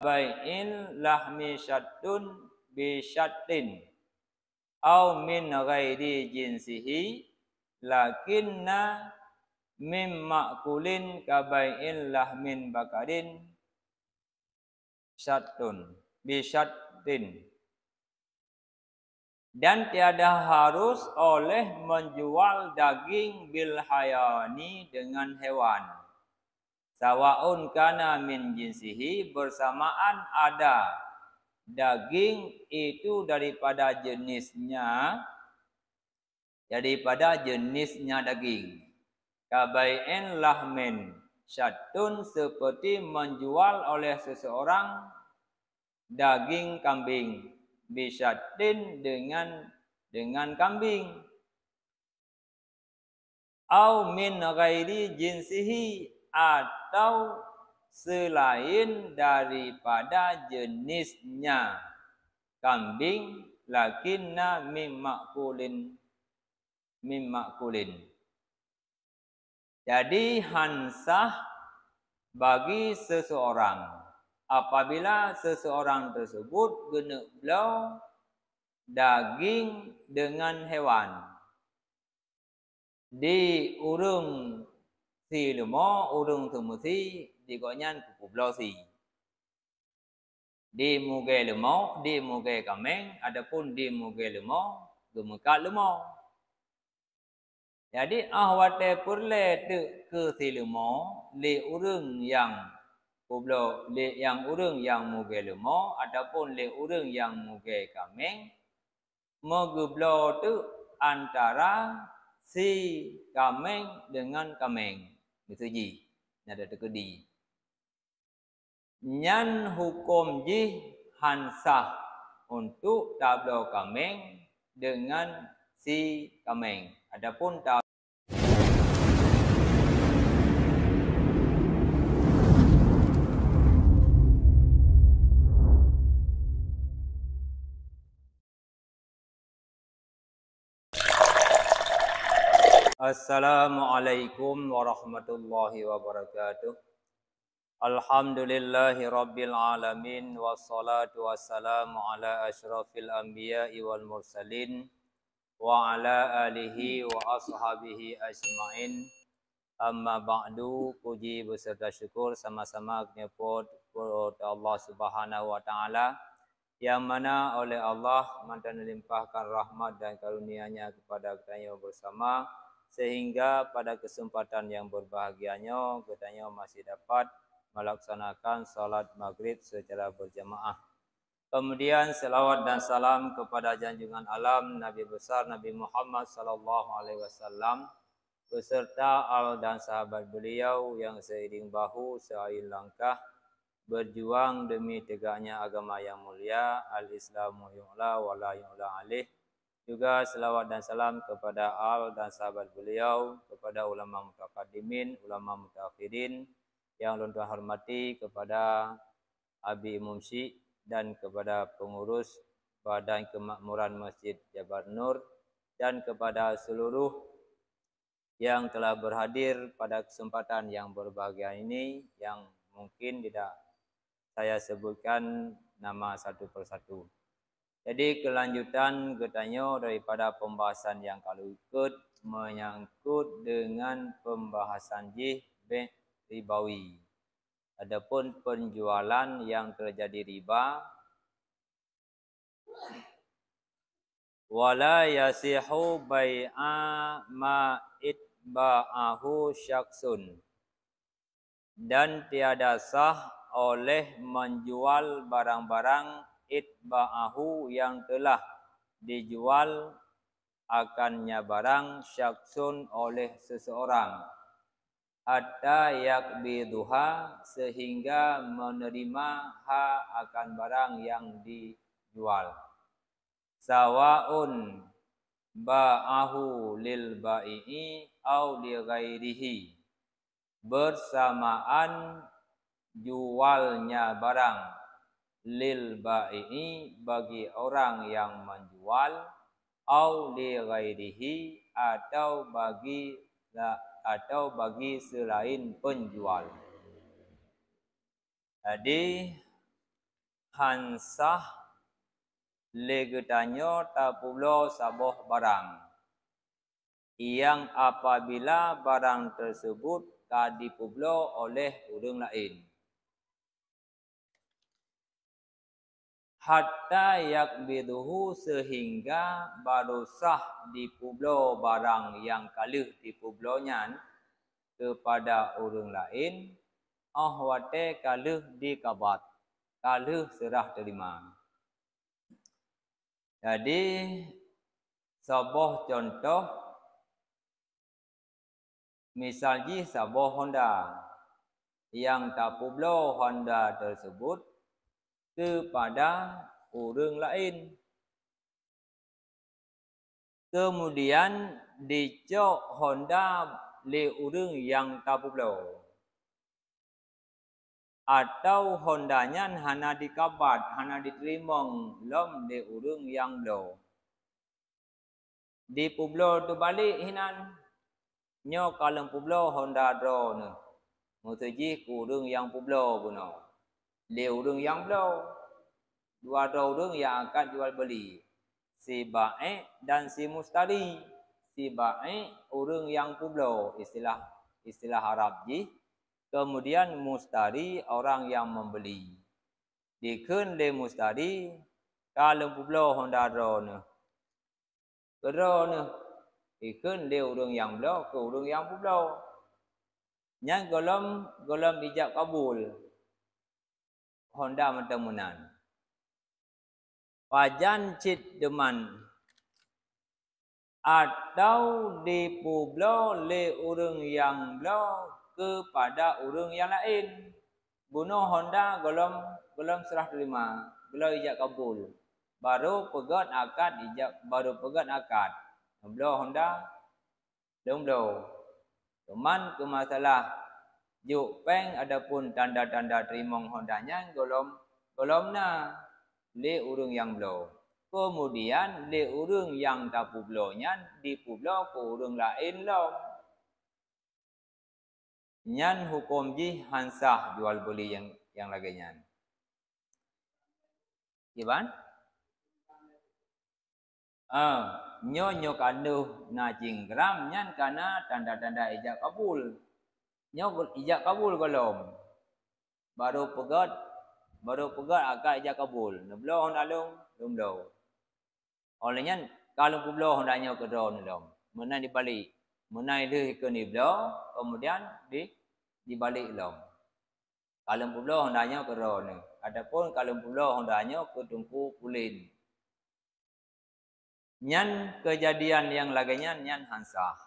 kabai'in lahmi syattun bi syattin au min ghairi jinsihi lakinna mim makulin kabai'in lahmin bakarin syattun bi syattin. Dan tiada harus oleh menjual daging bil hayani dengan hewan. Sawaun kana min jinsihi, bersamaan ada daging itu daripada jenisnya daging. Kabai'in lahmin syattun, seperti menjual oleh seseorang daging kambing, bisyattin dengan kambing, au min ghairi jinsihi, atau selain daripada jenisnya kambing, lakinna mim makulin. Jadi hansah bagi seseorang apabila seseorang tersebut guna belau daging dengan hewan. Di urung si lemo, urung temusi digonyan kuku belau si. Di muge lemo, di muge kameng, adapun di muge lemo, gemekat lemo. Jadi ahwate purle ke si lemo, li urung yang kublo, li yang urung yang muge lemo, adapun li urung yang muge kameng, megeblo tu antara si kameng dengan kameng. Itu ji, ada tekedi. Nyan hukum ji hansah untuk tablo kameng dengan si kameng. Adapun Assalamualaikum warahmatullahi wabarakatuh. Alhamdulillahi rabbil alamin, wassalatu wassalamu ala asyrafil anbiya'i wal mursalin wa ala alihi wa ashabihi ajma'in. Amma ba'du, puji beserta syukur sama-sama kenyapot Allah Subhanahu wa taala, yang mana oleh Allah mantan melimpahkan rahmat dan karunia-Nya kepada kita bersama, sehingga pada kesempatan yang berbahagianya kita masih dapat melaksanakan salat maghrib secara berjamaah. Kemudian selawat dan salam kepada junjungan alam Nabi besar Nabi Muhammad sallallahu alaihi wasallam beserta al dan sahabat beliau yang seiring bahu seiring langkah berjuang demi tegaknya agama yang mulia, al-Islamu yu'la wa la yu'la alaih. Juga selawat dan salam kepada al dan sahabat beliau, kepada ulama mutaqaddimin, ulama mutaakhirin yang tuan hormati, kepada Abi Mumsi dan kepada pengurus Badan Kemakmuran Masjid Jabar Nur, dan kepada seluruh yang telah berhadir pada kesempatan yang berbahagia ini, yang mungkin tidak saya sebutkan nama satu persatu. Jadi kelanjutan katanya daripada pembahasan yang kalau ikut menyangkut dengan pembahasan jih ribawi. Adapun penjualan yang terjadi riba, wala yasihu bai'a ma itba'ahu syaksun, dan tiada sah oleh menjual barang-barang itba'ahu yang telah dijual akannya barang syaksun oleh seseorang, hatta yakbiduha, sehingga menerima hak akan barang yang dijual. Sawaun ba'ahu lil ba'i'i au li ghairihi, bersamaan jualnya barang lil ba'i'i, bagi orang yang menjual, au li ghairihi, atau bagi selain penjual. Jadi hansah legetanyo tapulo saboh barang yang apabila barang tersebut kadipublo oleh urang lain. Hatta yakbiduhu sehingga baru sah dipublo barang yang kalih dipublonya kepada urang lain, ahwate kalih dikabat, kalih serah terima. Jadi sebuah contoh misalnya sebuah Honda yang tapublo Honda tersebut kepada orang lain. Kemudian dicok Honda le orang yang tapublo. Atau Hondanya hana dikabat, hana diterima lom le orang yang blo. Di publo tu balik hinan. Nyo kalau publo Honda dro ne. Mutuji ku urang yang publo puno. Le urang yang blo. Dua orang yang akan jual beli. Si baik dan si mustari. Si baik orang yang publo, istilah Arab ji. Kemudian mustari orang yang membeli. Dikun le mustari kalau publo Honda drone. Drone dikun le orang yang blo ke orang yang publo. Yang golom ijab kabul. Honda mentemunan. Pajan cit deman atau dipublo le orang yang blo kepada orang yang lain. Bunuh Honda golom serah terima, golom ijab kabul. Baru pegat akad Blo Honda blo. Cuman ke masalah juk peng adapun tanda-tanda terima Hondanya golom na le urang yang blo. Kemudian le urang yang tapublonya dipublo ke urang lain lom. Nyan hukum ji hansah jual beli yang lagi nyan. Iban? Nyo kanduh na jinggram nyan kana tanda-tanda ijab kabul. Nyo ijab kabul golom. Baru pegat akad ijab kabul. Neblo Honda lom. Olehnya kalau publo Hondanya ke drone lom. Menai dibalik. Menai dia ke ni blo, kemudian dibalik lom. Kalau publo Hondanya ke drone. Adapun kalau publo Hondanya ke tungku kulin. Nyan kejadian yang laginya nyan hansah.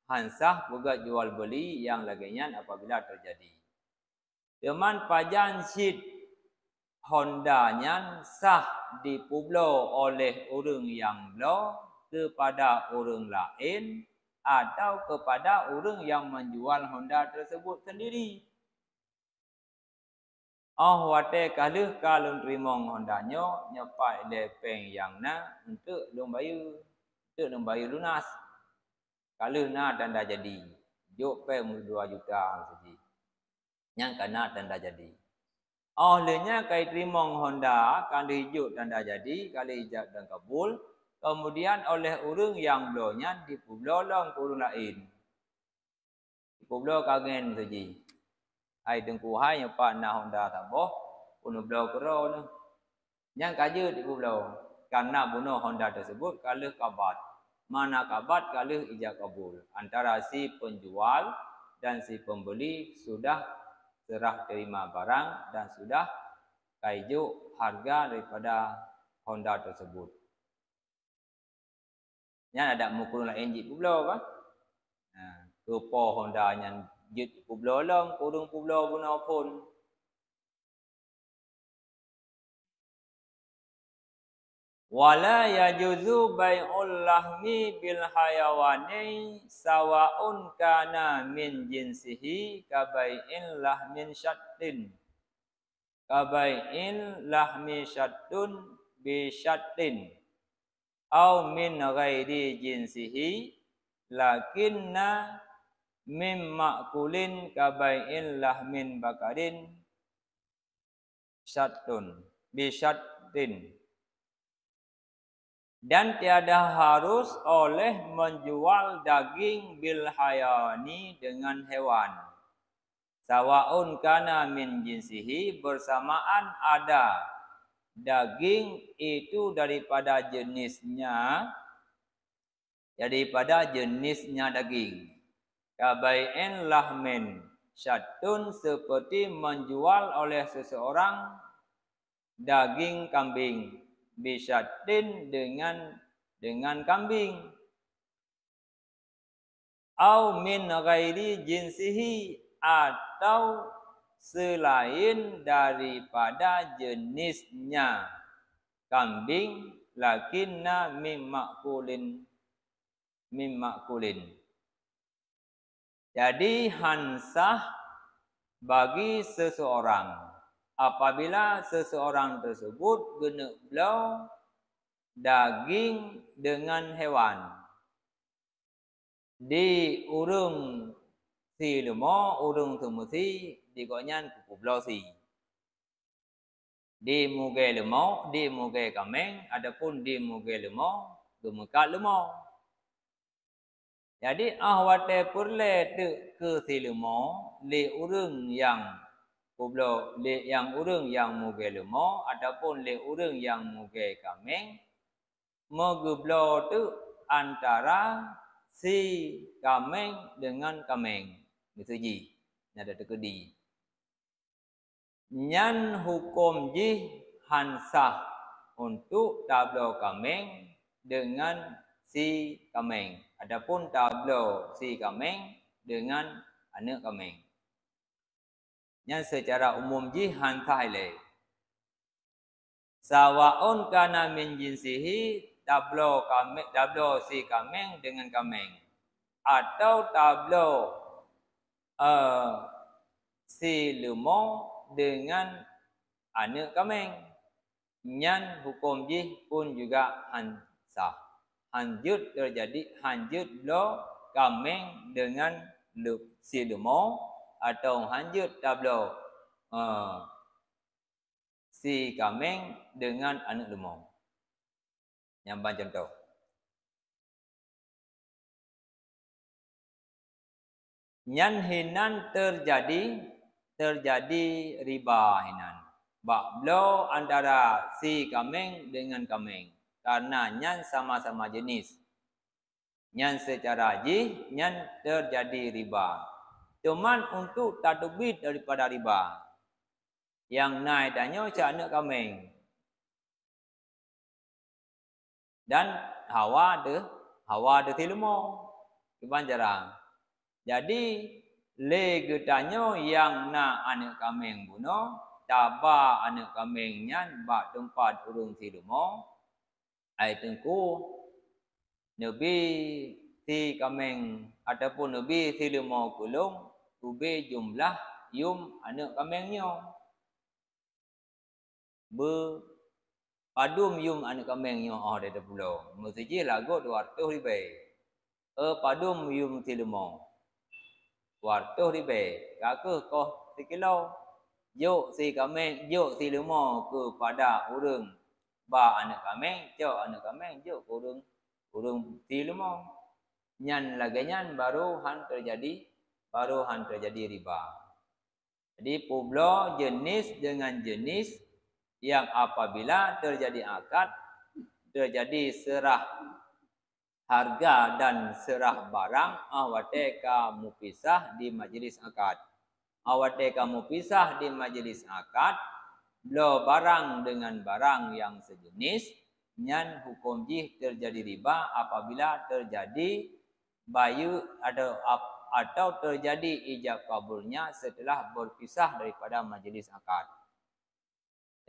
Hansah juga jual beli yang laginya apabila terjadi. Teman pajan sit Hondanya sah dipublo oleh orang yang blo kepada orang lain atau kepada orang yang menjual Honda tersebut sendiri. Wate kalih kalau terima Hondanya nyepai lepeng yang na untuk lumbayu lunas. Kalau na tanda jadi. Juk pe 2 juta saja. Yang kena tanda jadi. Olehnya kai terima Honda kan dihijuk tanda jadi, kali ijab dan kabul, kemudian oleh orang yang blonya dipublo long ke orang lain. Dipublo kagen saja. Hai dengku hai nyepak na Honda taboh, puno blo kero ne. Yang kaje dipublo karena bunuh Honda tersebut kalih kabat. Mana kabat kalih ijab kabul. Antara si penjual dan si pembeli sudah serah terima barang dan sudah kaijuk harga daripada Honda tersebut. Yang ada mukul lain jit publo kan? Kepo Honda yang jit publo long, kurung publo guna pun. Wala yajuzu bai'ul lahmi bil hayawani sawa'un kana min jinsihi kabai'in lahmin syattin. Kabai'in lahmi syattun bi syattin. Au min ghairi jinsihi lakinna mim ma'kulin kabai'in lahmin bakarin syattun. bisyatin. Dan tiada harus oleh menjual daging bil hayani dengan hewan. Sawaun kana min jinsihi, bersamaan ada daging itu daripada jenisnya daging. Kabai'in lahmin syatun, seperti menjual oleh seseorang daging kambing, bisyatin dengan kambing. Au min ghairi jinsihi, atau selain daripada jenisnya kambing, lakinna mimmakulin. Jadi hansah bagi seseorang apabila seseorang tersebut guna belau daging dengan hewan. Di urung si lemo, urung temusi dikonyan kuku belau si. Di muge lemo, di muge kameng, adapun di muge lemo, gemekat lemo. Jadi ahwate purle ke si lemo, li urung yang kublo, li yang urung yang muge lemo, adapun li urung yang muge kameng, megublo tu antara si kameng dengan kameng. Betuji, ada tekedi. Nyan hukum ji hansah untuk tablo kameng dengan si kameng. Adapun tablo si kameng dengan anak kameng. Nyan secara umum ji hansah ile. Sawaun kana min jinsihi, tablo si kameng dengan kameng, atau tablo si lemo dengan anak kameng. Nyan hukum ji pun juga hansah. Hanjut terjadi hanjut lo kameng dengan si lemo, atau hanjut tablo si kameng dengan anak lemo. Yang contoh. Nyan hinan terjadi riba hinan. Bak belo antara si kameng dengan kameng. Karena nyan sama-sama jenis. Nyan secara ji, nyan terjadi riba. Cuman untuk tadbir daripada riba. Yang naik danyo cak anak kameng. Dan hawa de tilmo. Kiban jarang. Jadi le getanyo yang na anak kameng buno, taba anak kameng nyan bak tempat urung tilmo. Ai tengku nebi si kameng ataupun nebi si lemo kulung ube jumlah yum anak kamengnya. Padum yum anak kamengnya ada pulau. Mesti lagu 200 ribu. Padum yum si lemo 200 ribu. Kakak kau 1 kilo. Yuk si kameng, yuk si lemo kepada urung ba anak kameng, cok anak kameng, cok urung si lemo. Nyan lagi nyan baru han terjadi riba. Jadi publo jenis dengan jenis yang apabila terjadi akad, terjadi serah harga dan serah barang, awate kamu pisah di majelis akad. Awate kamu pisah di majelis akad, belo barang dengan barang yang sejenis, nyan hukum jih terjadi riba apabila terjadi bayu atau terjadi ijab kabulnya setelah berpisah daripada majelis akad,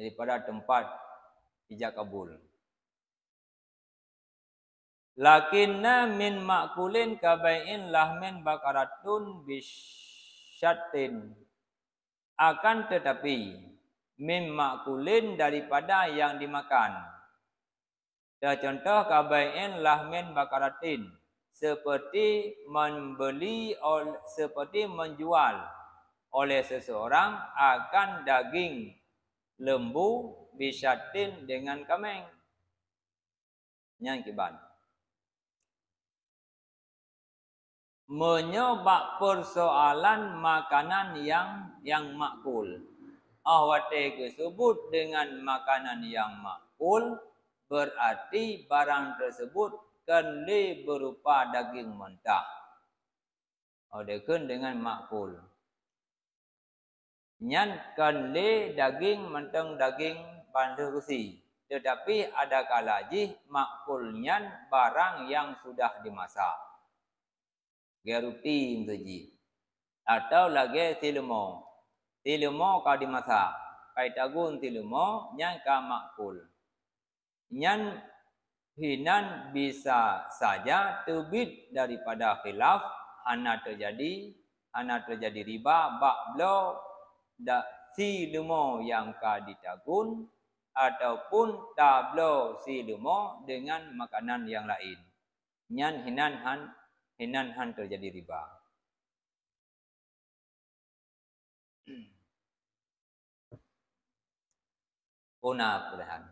daripada tempat ijab kabul. Lakinna min makulin kabai'in lahmin bakaratun bisyatin. Akan tetapi min makulin daripada yang dimakan. Contoh kabai'in lahmin bakaratin. Seperti menjual oleh seseorang akan daging lembu bisyatin dengan kameng. Nyan kiban. Menyobak persoalan makanan yang makul. Awate disebut dengan makanan yang makul, berarti barang tersebut kenli berupa daging mentah. Adakun dengan makul. Nyan kenli daging mentang daging bandu besi. Tetapi ada kalanya makul nyan barang yang sudah dimasak. Geruti mentuji. Atau lagi tilmo. Tilmo kau dimasak. Kai tagun tilmo nyan ka makul. Nyan hinan bisa saja terbit daripada khilaf hana terjadi riba bak blo si lumo yang ka ditagun ataupun tablo si lumo dengan makanan yang lain. Nyan hinan han terjadi riba. Puna perahan.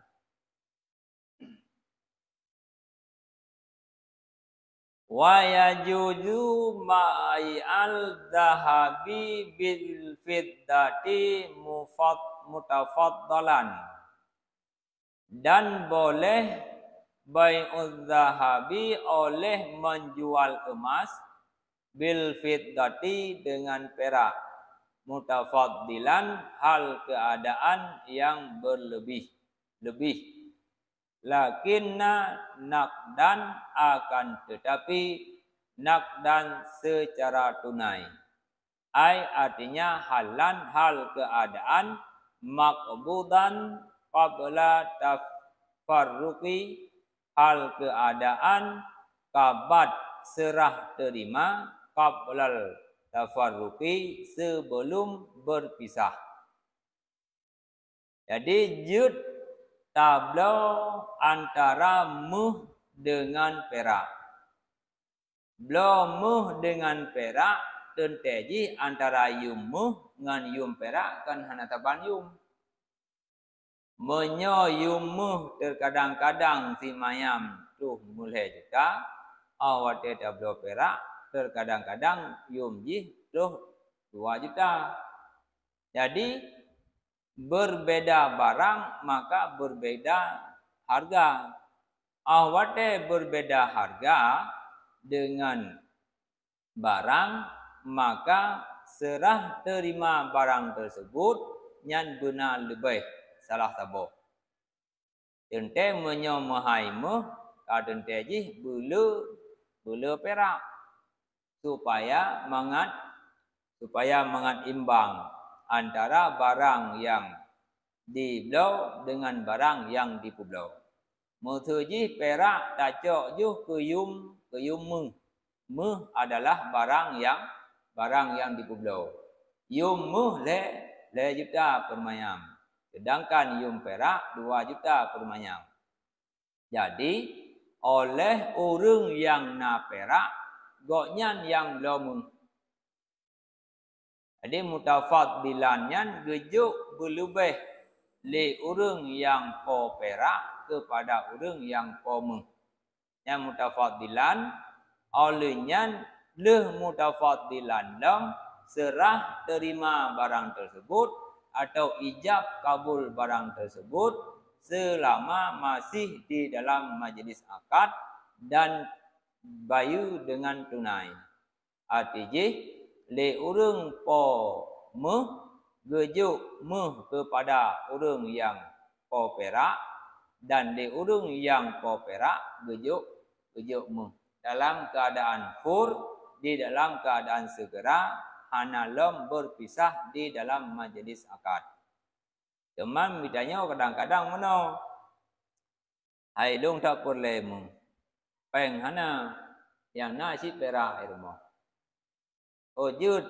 Wa yajuzu ma'al dhahabi bil fiddati mutafaddalan. Dan boleh bai'udz dhahabi oleh menjual emas bil fiddati dengan perak mutafaddilan hal keadaan yang berlebih. Lakinna nakdan akan tetapi nakdan secara tunai. Artinya halan hal keadaan maqbudan qabla tafarruqi hal keadaan kabat serah terima qablal tafarruqi sebelum berpisah. Jadi jud tablo antara muh dengan perak. Blo muh dengan perak tenteji antara yum muh dengan yum perak kan hana taban yum. Menyo yum muh terkadang-kadang si mayam tuh mulai juta. Awate tablo perak terkadang-kadang yum ji tuh 2 juta. Jadi berbeda barang maka berbeda harga. Awate berbeda harga dengan barang maka serah terima barang tersebut nyan guna lebih salah sabo. Tente menyo mahaimu kadente ji bulu perak supaya mangat imbang antara barang yang diblau dengan barang yang dipublau. Mutuji perak tacok juh ke yum muh. Muh adalah barang yang dipublau. Yum muh le juta permayam. Sedangkan yum perak 2 juta permayam. Jadi oleh urang yang na perak goknyan yang blau muh. Jadi mutafaddilannya gejuk berlebih li urang yang po perak kepada urang yang po muh. Yang mutafaddilan olehnya leh mutafaddilan dam serah terima barang tersebut atau ijab kabul barang tersebut selama masih di dalam majlis akad dan bayu dengan tunai. Artinya le urang po muh gejuk muh kepada urang yang po perak dan le urang yang po perak gejuk muh dalam keadaan fur di dalam keadaan segera hanalom berpisah di dalam majlis akad. Teman mitanya kadang-kadang meno hai dong tak perlemu peng hana yang nasi perak irmo. Ojud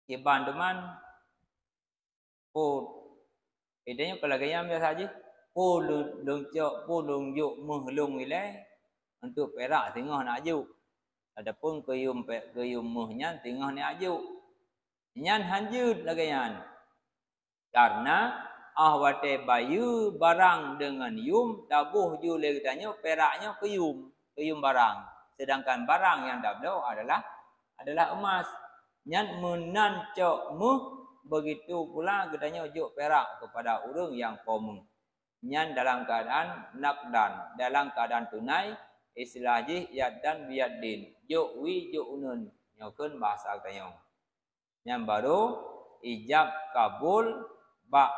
iban teman po idenya pelagayam biasa aja po lung juk muhlung ile untuk perak tengah nak aju. Adapun keyum muhnya tengah nak aju. Nyan hanjud lagayan. Karena wate bayu barang dengan yum tabuh ju le katanya peraknya ke yum barang. Sedangkan barang yang dablo adalah emas. Nyan menan cok mu begitu pula katanya juk perak kepada orang yang komu. Nyan dalam keadaan nakdan, dalam keadaan tunai, istilahnya yad dan biyadin. Juk wi juk unun. Nyokun bahasa katanya. Yang baru ijab kabul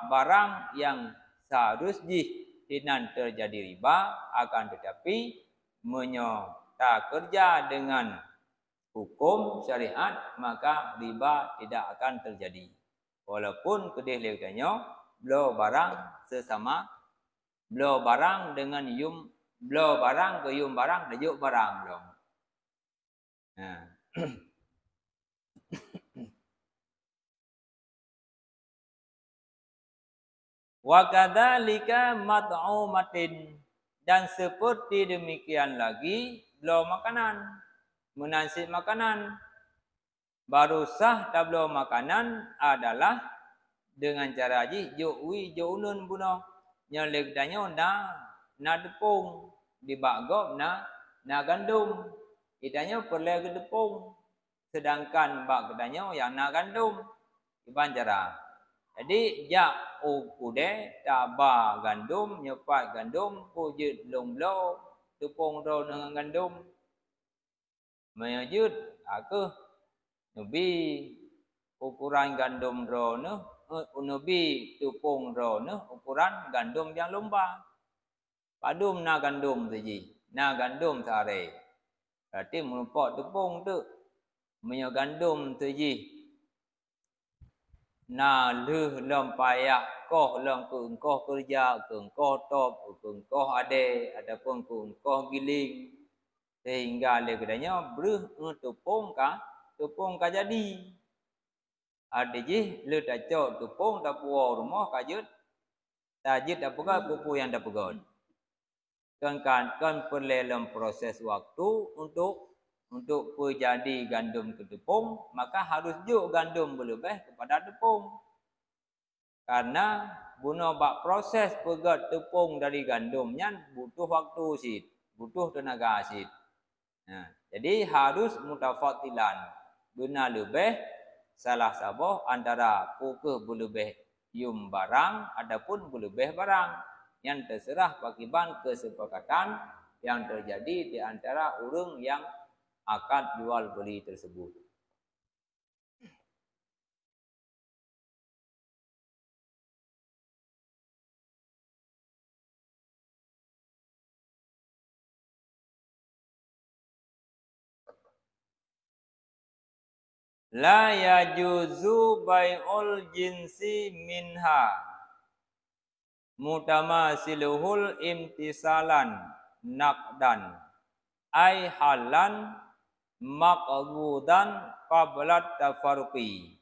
barang yang seharusnya tidak terjadi riba, akan tetapi tak kerja dengan hukum syariat, maka riba tidak akan terjadi. Walaupun kedih leukanya belo barang sesama, belo barang dengan yum, belo barang ke yum barang dejuk barang belum. Nah. Wa kadzalika mat'umatin, dan seperti demikian lagi belo makanan, menasib makanan. Baru sah tablo makanan adalah dengan cara ji jukwi junun buno nyelek danyo na tepung dibagop na gandum. Idanyo perle ke tepung, sedangkan bak danyo yang na gandum iban cara. Jadi jak ukude taba gandum nyepat gandum pujud longlo tepung ro dengan gandum menyujud aku nubi ukuran gandum ro ne nubi tepung ro ne ukuran gandum yang lomba padum na gandum saji na gandum sare berarti menumpuk tepung tu menyo gandum saji na leh lom payak koh lom kengkoh kerja kengkoh top kengkoh ade ataupun kengkoh giling sehingga le kedanya breh tepung ka jadi ade ji le ta cok tepung ta puo rumah kajut tajit ta pegat pupu yang ta pegat kan perle dalam proses waktu untuk jadi gandum ke tepung, maka harus juk gandum berlebih kepada tepung. Karena guna bak proses pegat tepung dari gandumnya butuh waktu sid, butuh tenaga sid. Nah, jadi harus mutafatilan. Guna lebih salah sabo antara pukul berlebih yum barang adapun berlebih barang yang terserah pakiban kesepakatan yang terjadi di antara orang yang akad jual beli tersebut. La yajuzu bai'ul jinsi minha mutamasiluhul imtisalan naqdan ay halan maqbudan qablat tafarruqi.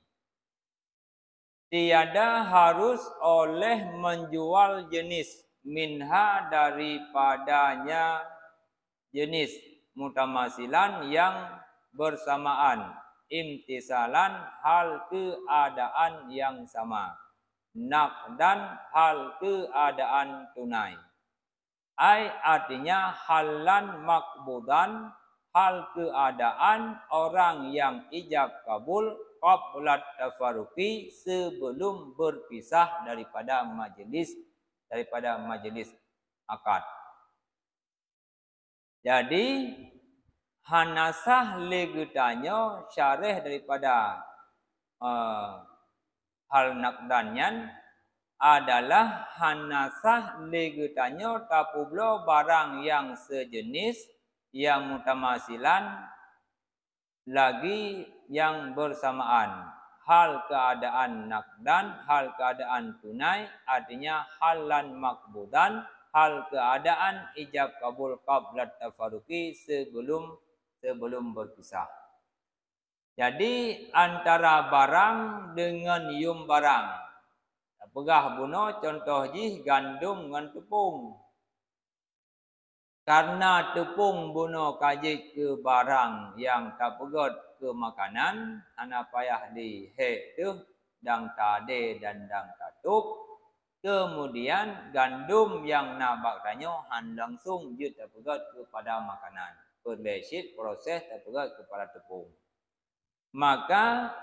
Tiada harus oleh menjual jenis minha daripadanya jenis mutamasilan yang bersamaan imtisalan hal keadaan yang sama naqdan hal keadaan tunai ai artinya halan maqbudan hal keadaan orang yang ijab kabul qablat tafarruqi sebelum berpisah daripada majelis akad. Jadi hanasah legetanyo syarih daripada hal naqdanyan adalah hanasah legetanyo tapublo barang yang sejenis yang mutamasilan lagi yang bersamaan hal keadaan naqdan hal keadaan tunai artinya halan maqbudan hal keadaan ijab kabul qablat tafarruqi sebelum berpisah. Jadi antara barang dengan yum barang pegah buno contoh ji gandum dengan tepung. Karena tepung buno kajik ke barang yang tak pegot ke makanan, ana payah di he tu dang tade dan dang tatup. Kemudian gandum yang nabak tanyo han langsung jut terpegat kepada makanan. Berbesit proses terpegat kepada tepung. Maka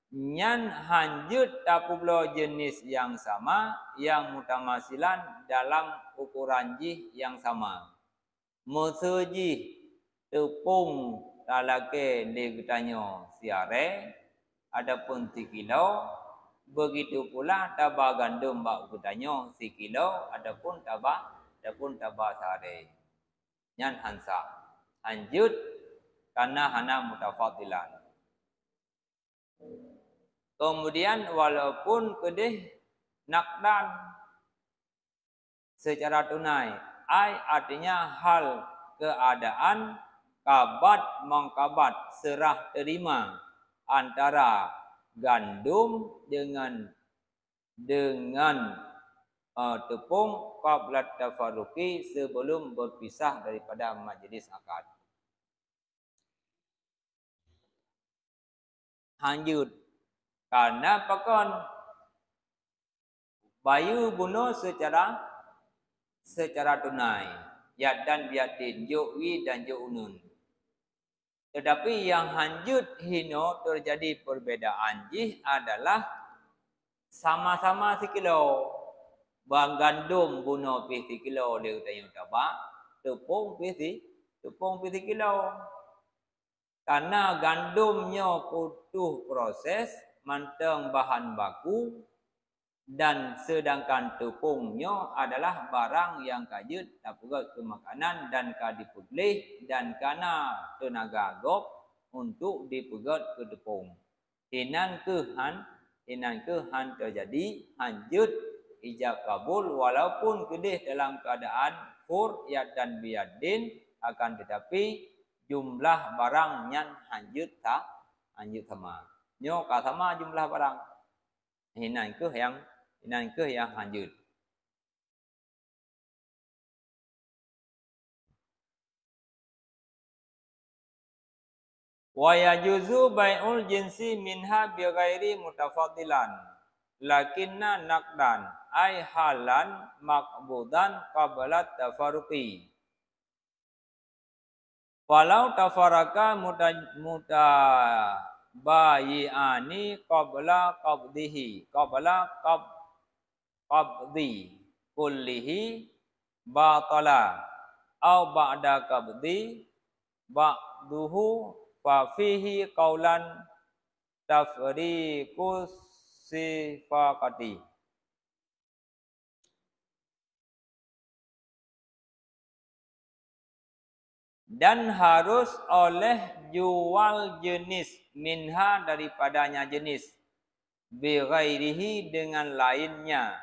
nyan hanjut tapublo jenis yang sama yang mutamasilan dalam ukuran jih yang sama. Mesejih tepung talake legetanyo siare adapun 3 kilo. Begitu pula tabah gandum bak getanyo 3 kilo adapun tabah sare. Nyan hansa. Hanjut karena hana mutafadilan. Kemudian walaupun kedih nakdan secara tunai, artinya hal keadaan kabat mengkabat serah terima antara gandum dengan tepung qabla tafarruqi sebelum berpisah daripada majlis akad. Lanjut. Karena pakon bayu bunuh secara tunai. Yad dan biadin, yu'wi dan yu'unun. Tetapi yang hanjut hino terjadi perbedaan jih adalah sama-sama 1 kilo. Bang gandum bunuh pi 1 kilo dia tanya tabak, tepung pi 1 kilo. Karena gandumnya butuh proses manteng bahan baku dan sedangkan tepungnya adalah barang yang kajut tapugat ke makanan dan kadipudlih dan kana tenaga gop untuk dipegat ke tepung. Hinan kehan terjadi hanjut ijab kabul walaupun kedih dalam keadaan fur yad dan biadin akan tetapi jumlah barang yang hanjut sama. Nyo ka sama jumlah barang. Hinan ke yang hanjut. Wa yajuzu bai'ul jinsi minha bi ghairi mutafadilan. Lakinna naqdan ay halan maqbudan qabla tafarruqi. Walau tafaraka bayi'ani qabla qabdi kullihi batala au ba'da qabdi ba'duhu fa fihi qaulan tafriqus sifaqati. Dan harus oleh jual jenis minha daripadanya jenis bi ghairihi dengan lainnya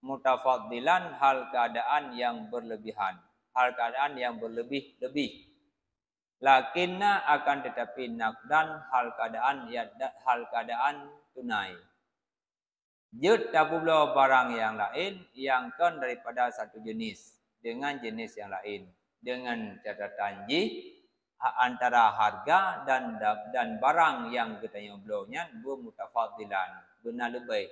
mutafaddilan hal keadaan yang berlebihan, hal keadaan yang berlebih-lebih. Lakinna akan tetapi nakdan hal keadaan tunai. Jut tapublo barang yang lain yang kan daripada satu jenis dengan jenis yang lain. Dengan catatan ji antara harga dan barang yang kita nyoblownya bermutafadilan benar lebih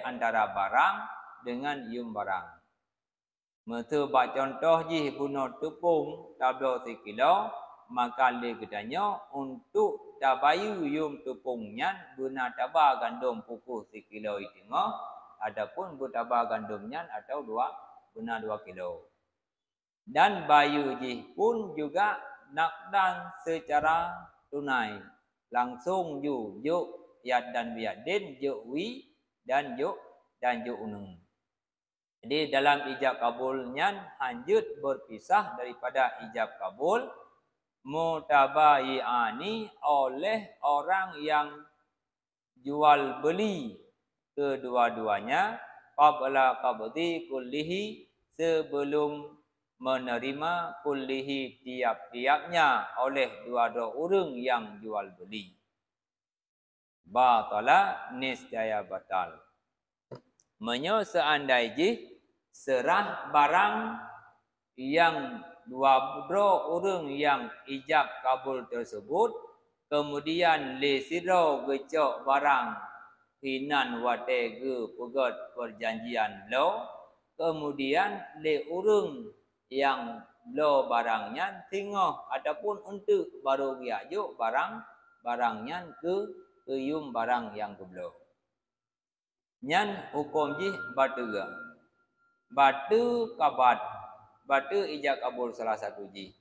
antara barang dengan yum barang. Metu bak contoh ji bunuh tepung tablo 1 kilo maka le gedanya untuk tabayu yum tepungnya guna tabah gandum pupus 1 kilo itu adapun bertabah gandumnya atau 2 kilo. Dan bayu jih pun juga nakdan secara tunai. Langsung yuk yad dan biadin, yuk wi dan yuk unung. Jadi dalam ijab kabulnya hanjut berpisah daripada ijab kabul mutabayi'ani oleh orang yang jual beli kedua-duanya qabla qabdi kullihi sebelum menerima kullihi tiap-tiapnya oleh dua-dua orang yang jual beli. Batala niscaya batal. Menyo seandainya serah barang yang dua-dua orang yang ijab kabul tersebut kemudian le siro gecok barang hinan wate ge pegot perjanjian lo, kemudian le urang yang lo barangnya tinggal ataupun untuk baru giajuk barangnya ke yum barang yang keblo. Nyan hukum ji batu ge. Batu kabat, batu ijak kabul salah satu ji.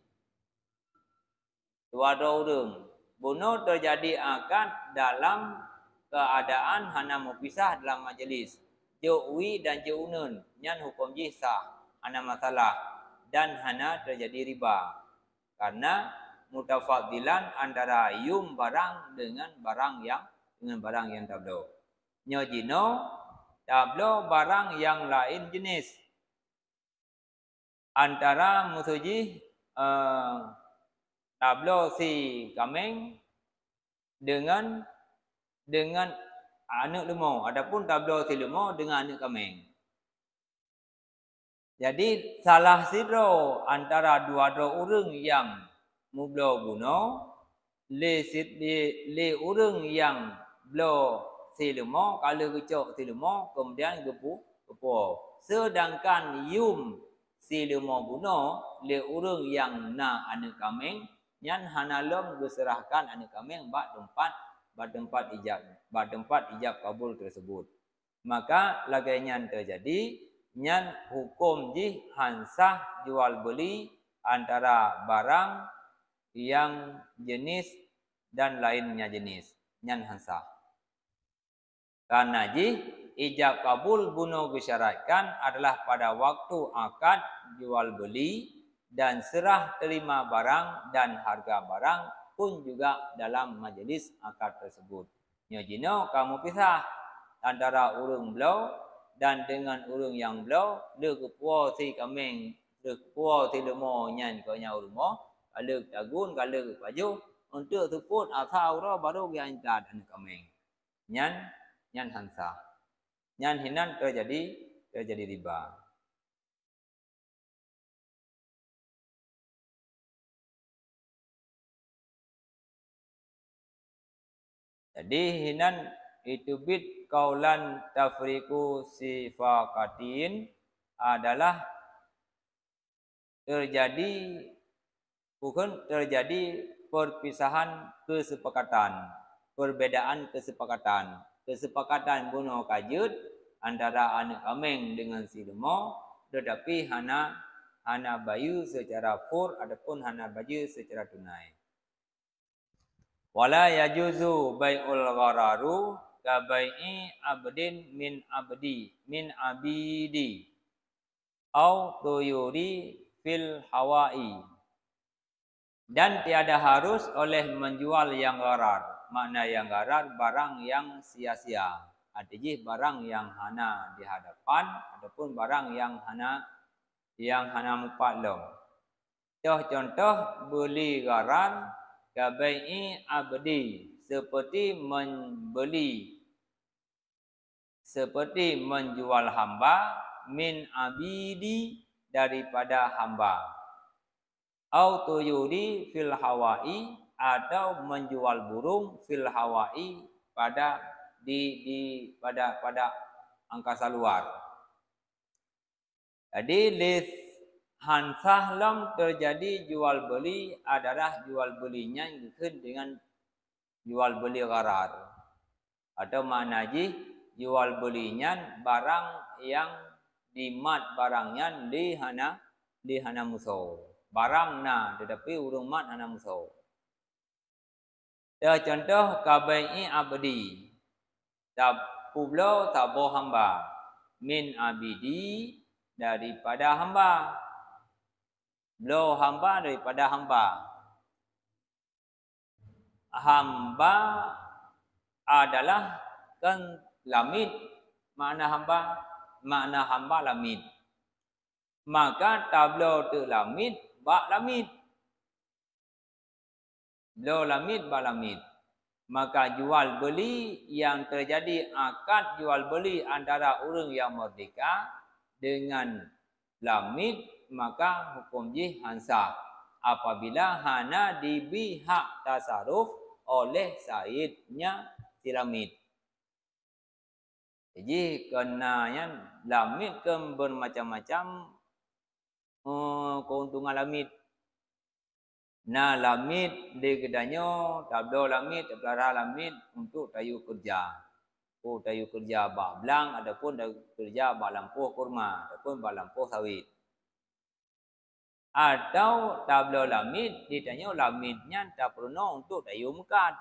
Dua urang bunuh terjadi akad dalam keadaan hana mupisah dalam majelis. Jauwi dan jaunun nyan hukum ji sah, hana masalah dan hana terjadi riba. Karena mutafadilan antara yum barang dengan barang yang tablo. Nyojino tablo barang yang lain jenis. Antara musuji tablo si kameng dengan anak lemau. Adapun tablo si lemau dengan anak kameng. Jadi salah sidro antara dua orang yang mublo buno le orang yang blo si lemau kalau kecok si lemau kemudian gepu. Sedangkan yum si lemau buno le orang yang na anak kameng nyan hanalom diserahkan anak kameng bak tempat ijab kabul tersebut. Maka lagainya terjadi nyan hukum ji hansah jual beli antara barang yang jenis dan lainnya jenis. Nyan hansah. Karena ji ijab kabul bunuh disyaratkan adalah pada waktu akad jual beli dan serah terima barang dan harga barang pun juga dalam majelis akad tersebut. Nyojino kamu pisah antara urang blau dan dengan urang yang blau, le kepuo si kameng, le kepuo si lemo nyan ko nya urmo, kalau tagun kalau baju untuk tuput asal ro baru yang tad an kameng. Nyan hansa. Nyan hinan terjadi riba. Jadi hinan itu bid kaulan tafriku sifakatin adalah terjadi perpisahan kesepakatan, perbedaan kesepakatan. Kesepakatan bunuh kajut antara anak kameng dengan si lemau, tetapi hana bayu secara fur ataupun hana bayu secara tunai. Wala yajuzu bai'ul ghararu ka bai'i abdin min abidi au tuyuri fil hawai. Dan tiada harus oleh menjual yang gharar. Makna yang gharar barang yang sia-sia. Artinya barang yang hana di hadapan ataupun barang yang hana mupatlong. Contoh beli gharar kabai'i abdi seperti menjual hamba min abidi daripada hamba. Au tuyuri fil hawai atau menjual burung fil hawai pada angkasa luar. Jadi hansah lam terjadi jual beli adalah jual belinya dengan jual beli gharar. Atau makna jual belinya barang yang dimat barangnya di hana musuh. Barang na tetapi urung mat hana musuh. Contoh kabai'i abdi. Publo tabo hamba min abidi daripada hamba. Blo hamba daripada hamba. Hamba adalah kan lamid. Makna hamba lamid. Maka tablo tu lamid, bak lamid. Blo lamid, bak lamid. Maka jual beli yang terjadi akad jual beli antara orang yang merdeka dengan lamid, maka hukum hansah apabila hana dibi hak tasarruf oleh saidnya si lamid. Jadi kenanya lamid kan bermacam-macam keuntungan lamid. Nah lamid di kedanyo tablo lamid, tablara lamid untuk tayu kerja. Tayu kerja bak belang, adapun kerja bak lampuh kurma, adapun bak lampuh sawit. Atau tablo lamid ditanya lamidnya tak perlu untuk tayu mekat.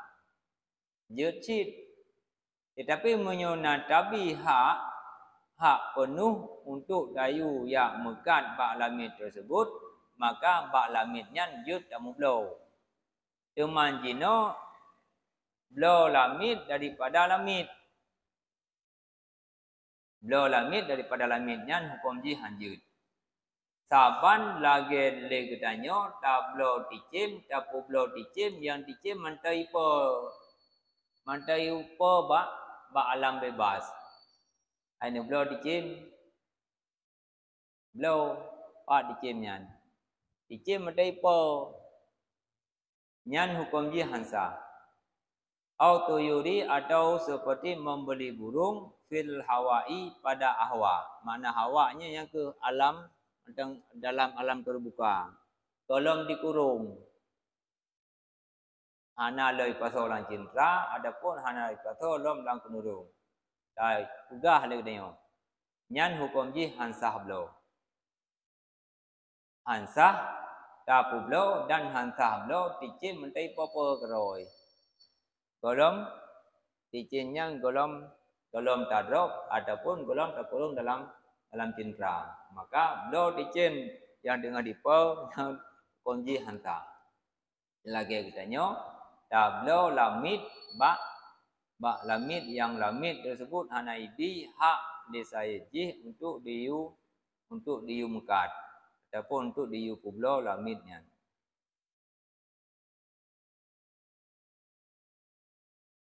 Jercit. Tetapi menyona tabi hak penuh untuk tayu yang mekat bak lamid tersebut, maka bak lamidnya jut tak mublo. Teman jino blo lamid daripada lamid. Blo lamid daripada lamidnya hukum ji hanjut. Saban lagi legedanyo tablo ticim tapu blo ticim yang ticim mantai upo ba alam bebas. Ini blo ticim blo pak ticim nyan. Ticim mantai po nyan hukum ji hansa. Autuyuri atau seperti membeli burung fil hawai pada ahwa. Mana hawanya yang ke alam dalam alam terbuka. Tolong dikurung. Hana loi pasolan cintra, adapun hana loi pasolan lang kunurung. Tai ugah le denyo. Nyan hukum ji hansah blo. Hansah tapu blo dan hansah blo ticin mentai popo keroi. Golom ticinnya golom tadrok ataupun golom terkurung dalam cintra. Maka blo ticin yang dengan dipo yang kunci hanta. Lagi kitanya tablo lamid bak lamid yang lamid tersebut hanaidi hak disaiji untuk diu mekat ataupun untuk diu publo lamidnya.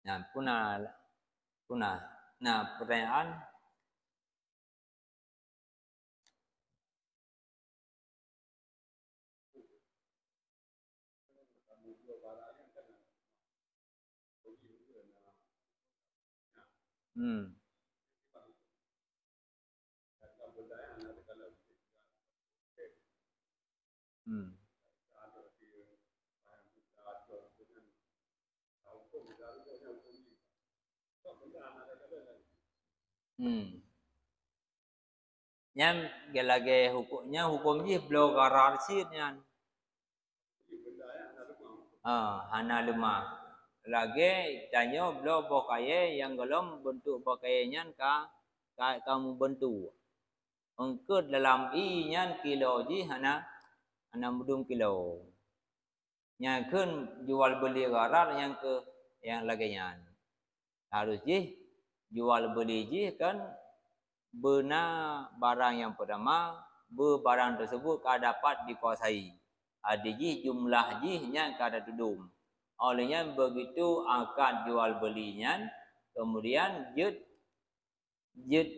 Nah, punah. Nah, pertanyaan Nyan gelage hukum ji blo garar sid nyan. Hana lemah. Lagi tanyo blo bokaye yang gelom bentuk bokaye nyan kamu bentuk. Engkut dalam i nyan kilo ji hana mudum kilo. Nyan kun jual beli garar yang lagi nyan. Harus ji jual beli ji kan benar barang yang pertama, barang tersebut dapat dikuasai. Ada ji jumlah jihnya kada tudum. Olehnya begitu akad jual belinya, kemudian jut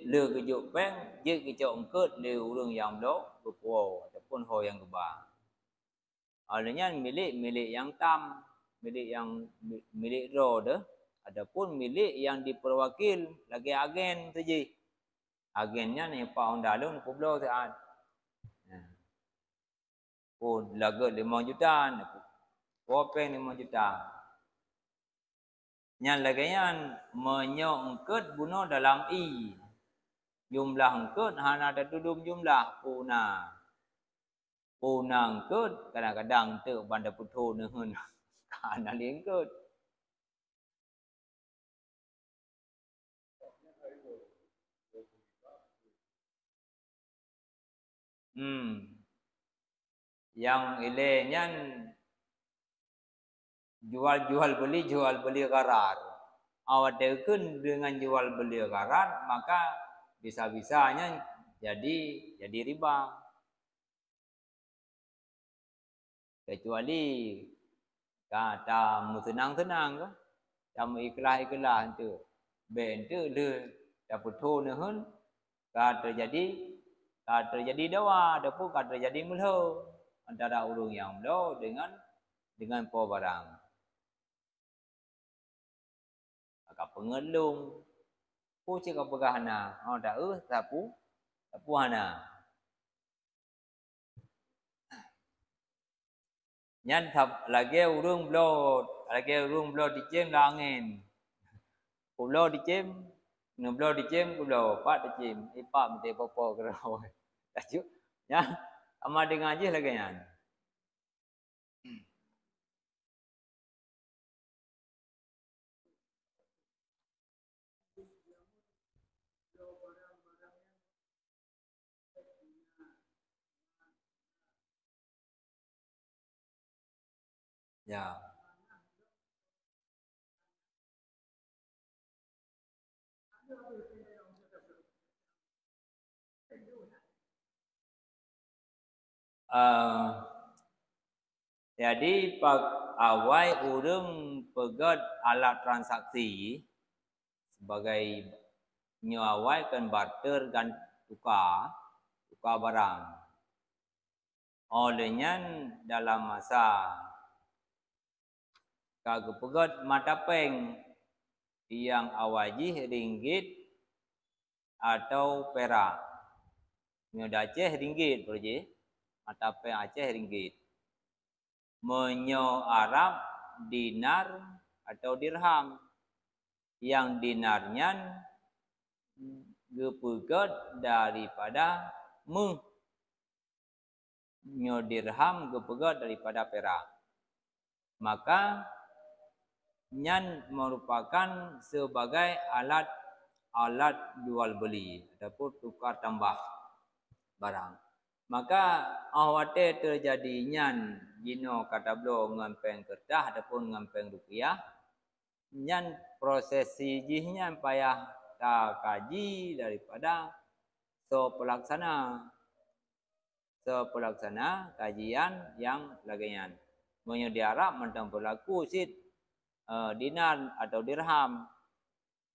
le kejuk peng, jut kejuk engkut le urang yang blok berpuau ataupun ho yang gebah. Olehnya milik yang tam, milik road, adapun milik yang diperwakil lagi agen saja. Agennya ni Pak Ondalun publo saat. Lagu 5 juta, kopeng 5 juta. Yang lagian menyongkut bunuh dalam i. Jumlah engkut hana tertudum jumlah puna. Puna engkut kadang-kadang tu bandar putu nehun. Kana lingkut. Yang ilenya jual beli garar. Awak dekun dengan jual beli garar, maka bisa-bisanya jadi riba. Kecuali kata senang-senang ke, kamu ikhlas tu. Ben tu le dapat tu nehun, terjadi dawa, adapun terjadi mulho antara urang yang melo dengan po barang. Agak pengelung Pu cik apa hana. Oh dah sapu hana. Nyan thap lagi urung blow dicem la angin. Blow dicem, blow dicem blow pak dicem. Ipak mesti popo kerau. Tajuk. Ya, ama dengan aja lagi nyan. Ya. Jadi pak awai urung pegat alat transaksi sebagai nyo awai kan barter kan tukar barang. Olehnya dalam masa kagak pegat mata peng yang awaji ringgit atau perak. Nyo Aceh ringgit berje. Mata peng Aceh ringgit. Menyo Arab dinar atau dirham. Yang dinarnya gepegat daripada nyo dirham gepegat daripada perak. Maka nyan merupakan sebagai alat jual beli ataupun tukar tambah barang. Maka awate terjadinya jino kata blo ngampeng kertas ataupun ngampeng rupiah, nyan prosesi jihnya payah ta kaji daripada pelaksana kajian yang lagian. Menyo di Arab mentang berlaku sit dinar atau dirham.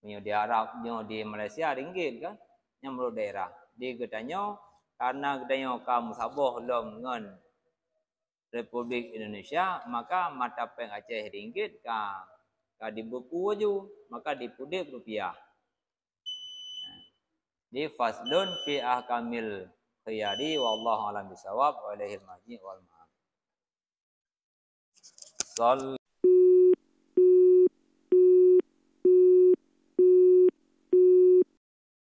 Menyo di Arab, nyo di Malaysia ringgit kan, yang menurut daerah. Di gedanyo karena gedanyo kamu saboh lom ngan Republik Indonesia, maka mata peng Aceh ringgit ka di buku aju, maka dipudip rupiah. Di faslun fi ahkamil khiyari wallahu alam bisawab wa ilaihil marji wal ma'ab.